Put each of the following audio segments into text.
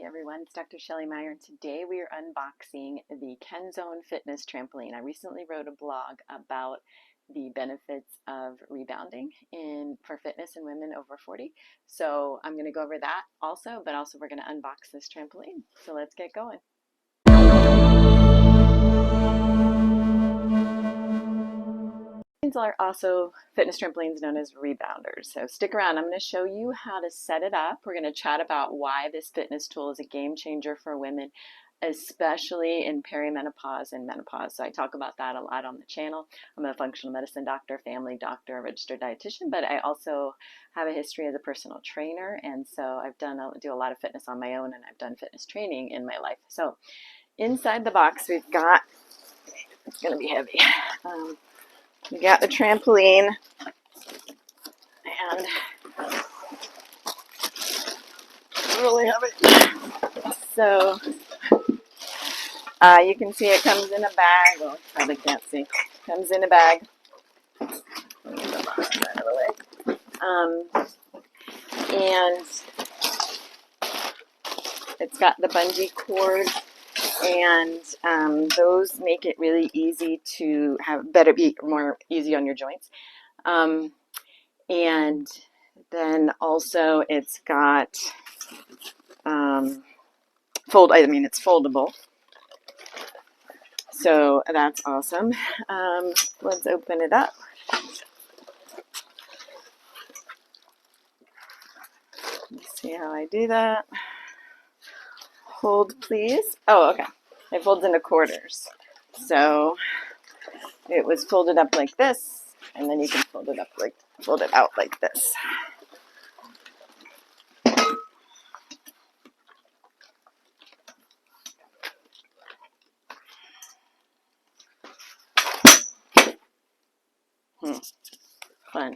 everyone, it's Dr. Shelley Meyer, and today we are unboxing the Kensone Fitness Trampoline. I recently wrote a blog about the benefits of rebounding for fitness in women over 40. So I'm going to go over that also, but also we're going to unbox this trampoline. So let's get going. Are also fitness trampolines known as Rebounders. So stick around. I'm going to show you how to set it up. We're going to chat about why this fitness tool is a game changer for women, especially in perimenopause and menopause. So I talk about that a lot on the channel. I'm a functional medicine doctor, family doctor, registered dietitian, but I also have a history as a personal trainer, and so do a lot of fitness on my own, and I've done fitness training in my life. So inside the box we've got, it's going to be heavy. We got the trampoline, and really heavy. So you can see it comes in a bag. Well, you probably can't see. Comes in a bag. And it's got the bungee cord, and those make it really easy to be more easy on your joints. And then also it's got it's foldable. So that's awesome. Let's open it up. Let's see how I do that. Hold, please. Oh, okay. It folds into quarters. So it was folded up like this, and then you can fold it out like this. Fun.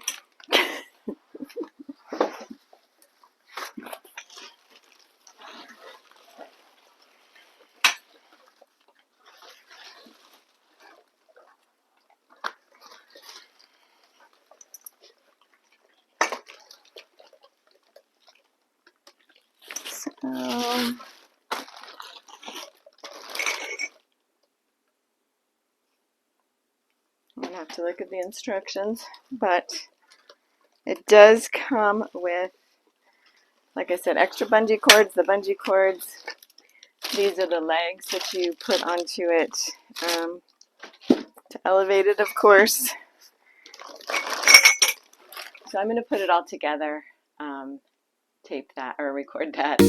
I'm going to have to look at the instructions, but it does come with, like I said, extra bungee cords. The bungee cords, these are the legs that you put onto it to elevate it, of course. So I'm going to put it all together, tape that or record that.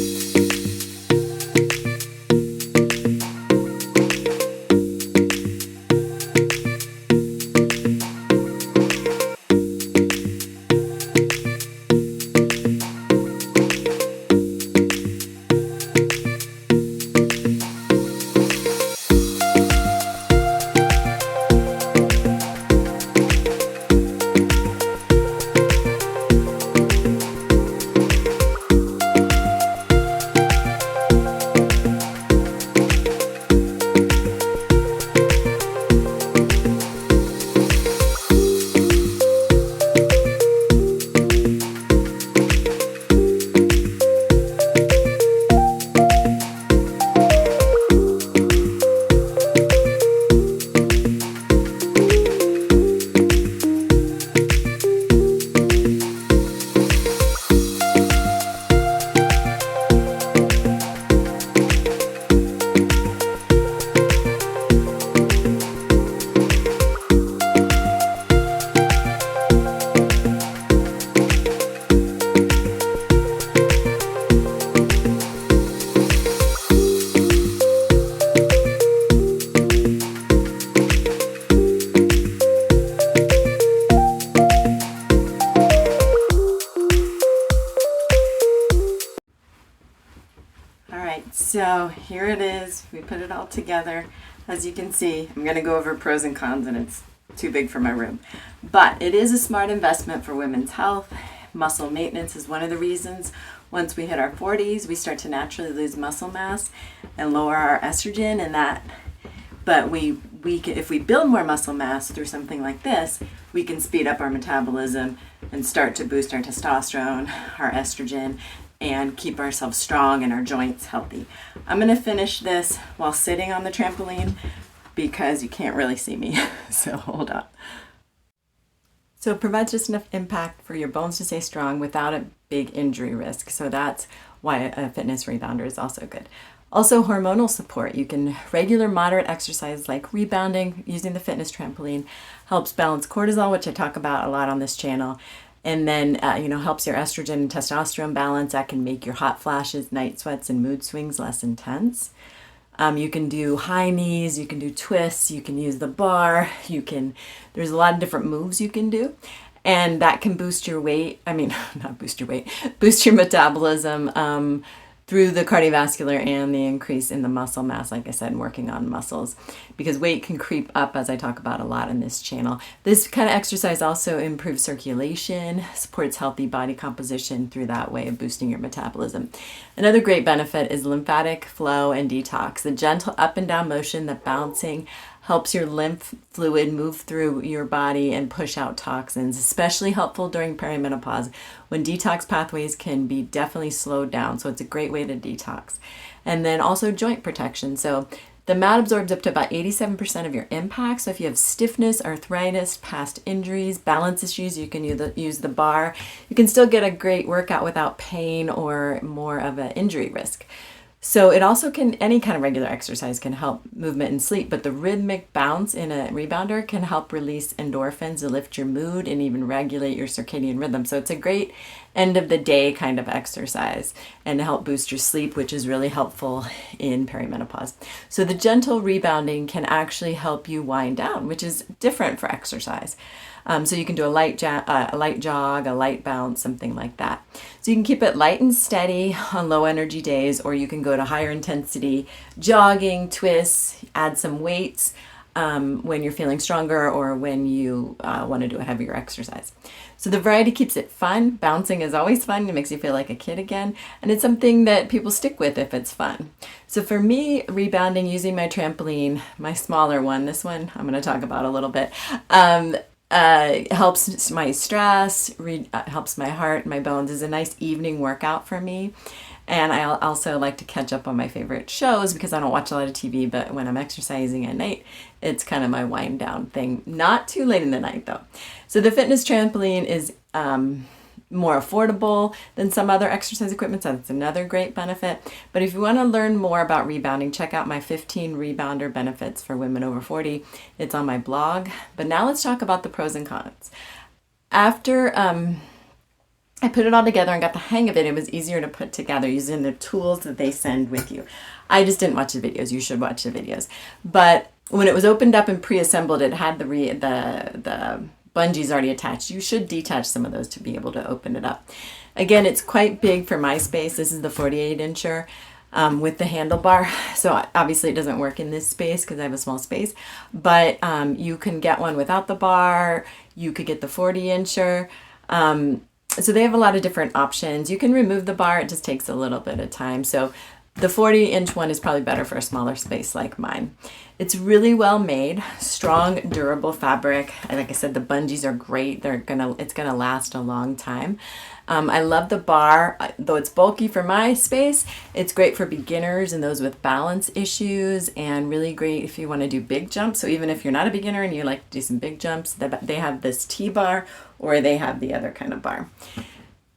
So here it is. We put it all together. As you can see, I'm going to go over pros and cons, and it's too big for my room. But it is a smart investment for women's health. Muscle maintenance is one of the reasons. Once we hit our 40s, we start to naturally lose muscle mass and lower our estrogen, but if we build more muscle mass through something like this, we can speed up our metabolism and start to boost our testosterone, our estrogen, and keep ourselves strong and our joints healthy. I'm going to finish this while sitting on the trampoline because you can't really see me. So hold on. So it provides just enough impact for your bones to stay strong without a big injury risk. So that's why a fitness rebounder is also good. Also, hormonal support. You can regular moderate exercise like rebounding using the fitness trampoline helps balance cortisol, which I talk about a lot on this channel. And then, helps your estrogen and testosterone balance. That can make your hot flashes, night sweats, and mood swings less intense. You can do high knees, you can do twists, you can use the bar, there's a lot of different moves you can do. And that can boost your weight, boost your metabolism through the cardiovascular and the increase in the muscle mass, like I said, working on muscles. Because weight can creep up, as I talk about a lot in this channel. This kind of exercise also improves circulation, supports healthy body composition through that way of boosting your metabolism. Another great benefit is lymphatic flow and detox. The gentle up and down motion, the bouncing, helps your lymph fluid move through your body and push out toxins, especially helpful during perimenopause when detox pathways can be definitely slowed down. So it's a great way to detox. And then also joint protection. So the mat absorbs up to about 87% of your impact. So if you have stiffness, arthritis, past injuries, balance issues, you can use the bar. You can still get a great workout without pain or more of an injury risk. So it also any kind of regular exercise can help movement and sleep, but the rhythmic bounce in a rebounder can help release endorphins to lift your mood and even regulate your circadian rhythm. So it's a great end of the day kind of exercise and to help boost your sleep, which is really helpful in perimenopause. So the gentle rebounding can actually help you wind down, which is different for exercise. So you can do a light jog, a light bounce, something like that. So you can keep it light and steady on low energy days, or you can go to higher intensity jogging, twists, add some weights when you're feeling stronger or when you want to do a heavier exercise. So the variety keeps it fun. Bouncing is always fun. It makes you feel like a kid again. And it's something that people stick with if it's fun. So for me, rebounding using my trampoline, my smaller one, this one I'm going to talk about a little bit, helps my stress, helps my heart, my bones, is a nice evening workout for me. And I also like to catch up on my favorite shows because I don't watch a lot of TV, but when I'm exercising at night, it's kind of my wind down thing. Not too late in the night though. So the fitness trampoline is more affordable than some other exercise equipment, so that's another great benefit. But if you want to learn more about rebounding, check out my 15 rebounder benefits for women over 40. It's on my blog. But now let's talk about the pros and cons. After I put it all together and got the hang of it, it was easier to put together using the tools that they send with you. I just didn't watch the videos. You should watch the videos. But when it was opened up and pre-assembled, it had the bungees already attached. You should detach some of those to be able to open it up. Again, it's quite big for my space. This is the 48-incher with the handlebar. So obviously it doesn't work in this space because I have a small space, but you can get one without the bar. You could get the 40-incher. So they have a lot of different options. You can remove the bar. It just takes a little bit of time. So the 40-inch one is probably better for a smaller space like mine. It's really well made, strong, durable fabric. And like I said, the bungees are great. It's gonna last a long time. I love the bar, though it's bulky for my space. It's great for beginners and those with balance issues, and really great if you want to do big jumps. So even if you're not a beginner and you like to do some big jumps, they have this T-bar or they have the other kind of bar.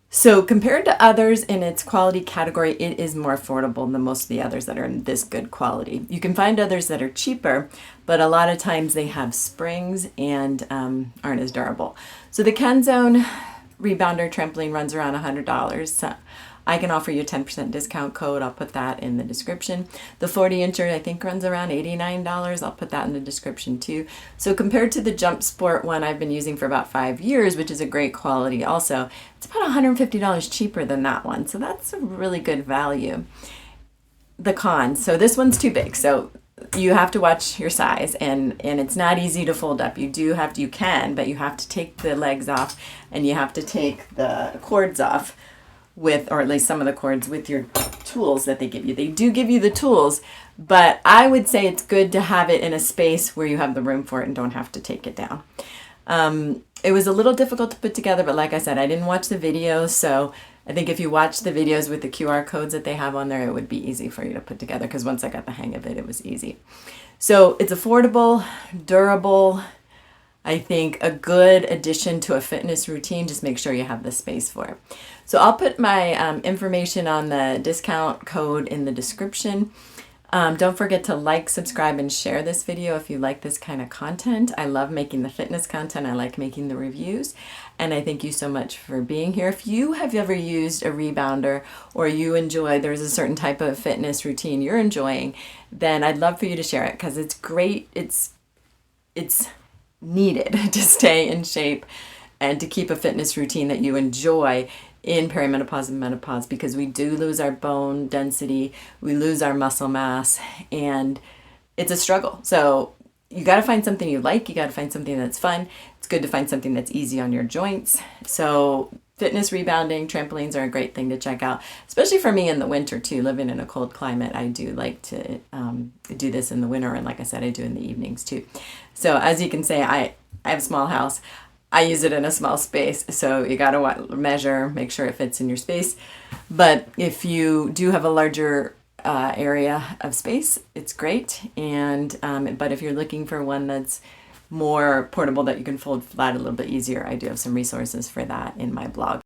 So compared to others in its quality category, it is more affordable than most of the others that are in this good quality. You can find others that are cheaper, but a lot of times they have springs and aren't as durable. So the Kensone Rebounder trampoline runs around $100. So I can offer you a 10% discount code. I'll put that in the description. The 40-incher I think runs around $89. I'll put that in the description too. So compared to the Jump Sport one I've been using for about 5 years, which is a great quality also, it's about $150 cheaper than that one. So that's a really good value. The cons. So this one's too big. So you have to watch your size, and it's not easy to fold up. You can, but you have to take the legs off and you have to take the cords off or at least some of the cords with your tools that they give you. They do give you the tools, but I would say it's good to have it in a space where you have the room for it and don't have to take it down. It was a little difficult to put together, but like I said, I didn't watch the videos, so I think if you watch the videos with the QR codes that they have on there, it would be easy for you to put together, because once I got the hang of it, it was easy. So it's affordable, durable, I think a good addition to a fitness routine. Just make sure you have the space for it. So I'll put my information on the discount code in the description. Don't forget to like, subscribe, and share this video if you like this kind of content. I love making the fitness content. I like making the reviews. And I thank you so much for being here. If you have ever used a rebounder, or you enjoy, there's a certain type of fitness routine you're enjoying, then I'd love for you to share it, because it's great. It's needed to stay in shape and to keep a fitness routine that you enjoy in perimenopause and menopause, because we do lose our bone density, we lose our muscle mass, and it's a struggle. So you got to find something you like, you got to find something that's fun. It's good to find something that's easy on your joints. So fitness rebounding trampolines are a great thing to check out, especially for me in the winter too. Living in a cold climate, I do like to do this in the winter, and like I said, I do in the evenings too. So as you can see, I have a small house. I use it in a small space, so you got to measure, make sure it fits in your space. But if you do have a larger area of space, it's great. And but if you're looking for one that's more portable, that you can fold flat a little bit easier, I do have some resources for that in my blog.